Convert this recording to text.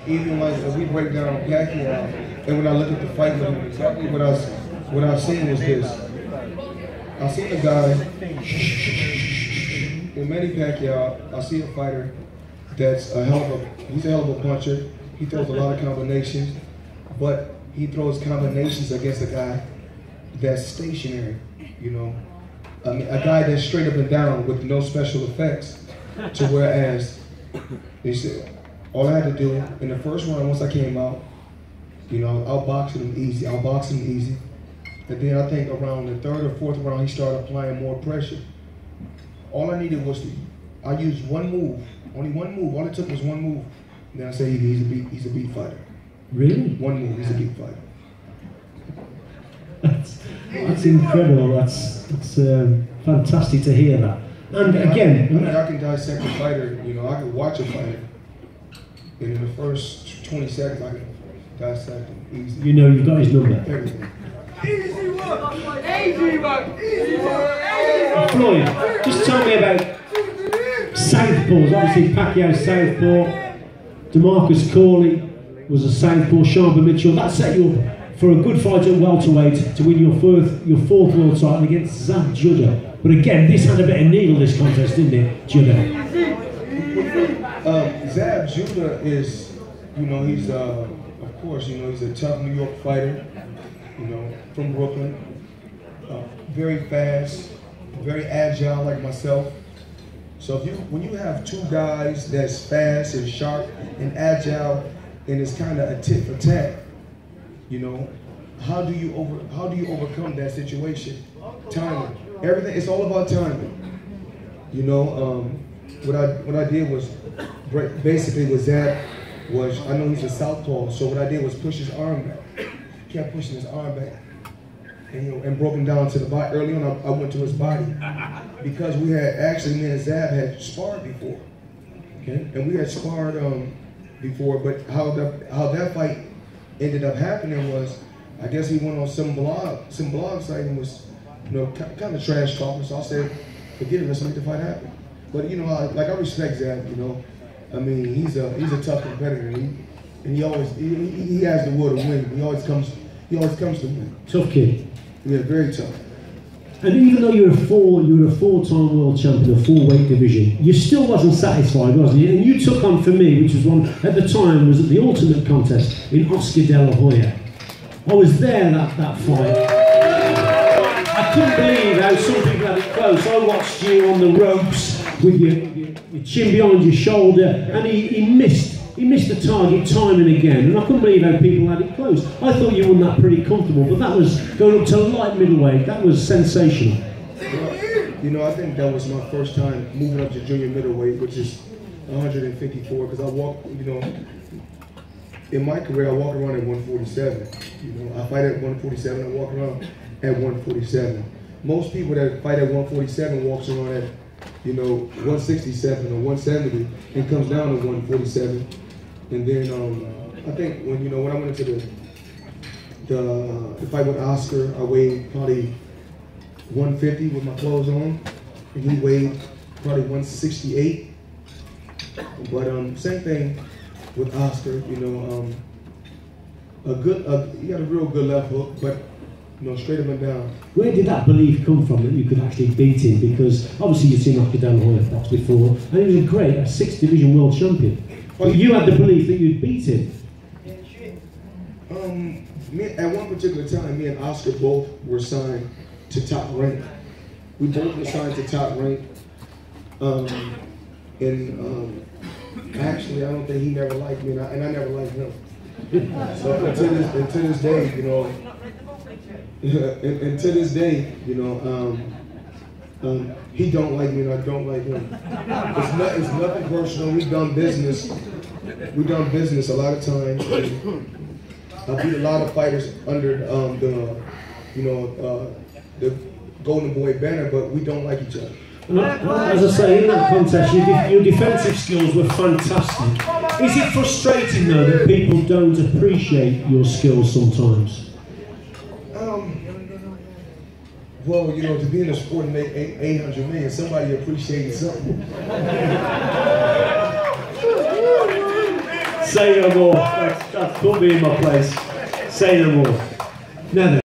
Even like if we break down Pacquiao, and when I look at the fight with him, exactly what I seen was this. I seen a guy in Manny Pacquiao. I see a fighter that's he's a hell of a puncher. He throws a lot of combinations, but he throws combinations against a guy that's stationary. You know, I mean, a guy that's straight up and down with no special effects. To whereas they said. All I had to do in the first round, once I came out, you know, outboxing him easy, And then I think around the third or fourth round, he started applying more pressure. All I needed was I used one move, only one move. All it took was one move. And then I said he's a beat fighter. Really? One move, he's a beat fighter. That's incredible. That's fantastic to hear that. And again, I can dissect a fighter. You know, I can watch a fighter. And in the first 20 seconds, I can dissect him easy. You know you've got his number. Everything. Easy work! Easy work! Easy work! Floyd, just tell me about southpaws. Obviously, Pacquiao southpaw. DeMarcus Corley was a southpaw. Sharma Mitchell. That set you up for a good fight at welterweight to win your fourth world title against Zab Judah. But again, this had a bit of needle, this contest, didn't it, Judah? Zab Judah is, you know, he's of course, you know, he's a tough New York fighter, you know, from Brooklyn. Very fast, very agile like myself. So when you have two guys that's fast and sharp and agile, and it's kind of a tit for tat, you know, how do you overcome that situation? Timing. Everything. It's all about timing. You know, what I did was basically with Zab was, I know he's a southpaw, so what I did was push his arm back. Kept pushing his arm back, and, you know, and broke him down to the body. Early on, I went to his body because me and Zab had sparred before. Okay, and we had sparred before, but how that fight ended up happening was, I guess he went on some blog site and was, you know, kind of trash talking. So I said, forget it, let's make the fight happen. But you know, I respect Zab. You know, I mean, he's a tough competitor, and he has the will to win. He always comes to win. Tough kid. Yeah, very tough. And even though you were a four-time world champion, a four-weight division, you still wasn't satisfied, wasn't you? And you took on, for me, which was one at the time, was at the Ultimate Contest in Oscar de la Hoya. I was there that fight. I couldn't believe how some people had it close. I watched you on the ropes with your chin behind your shoulder, and he missed the target time and again, and I couldn't believe how people had it close. I thought you won that pretty comfortable, but that was going up to light middleweight. That was sensational. You know, I think that was my first time moving up to junior middleweight, which is 154, because I walked, you know, in my career, I walk around at 147. You know, I fight at 147, I walk around at 147. Most people that fight at 147 walks around at, you know, 167 or 170 and comes down to 147. And then I think when I went into the fight with Oscar, I weighed probably 150 with my clothes on, and he weighed probably 168. But same thing with Oscar, you know, he got a real good left hook, but you know, straight up and down. Where did that belief come from that you could actually beat him? Because obviously you'd seen Oscar de la Hoya box before, and he was a 6th division world champion. But you had the belief that you'd beat him. At one particular time, me and Oscar both were signed to Top Rank. We both were signed to Top Rank. Actually, I don't think he never liked me, and I never liked him. So until this day, you know, and to this day, you know, he don't like me and I don't like him. It's nothing personal. We've done business a lot of times. I beat a lot of fighters under the Golden Boy banner, but we don't like each other. As I say, in that contest, your defensive skills were fantastic. Is it frustrating though that people don't appreciate your skills sometimes? Well, you know, to be in a sport and make 800 million, somebody appreciates something. Say no more. That's put me in my place. Say no more. Now then.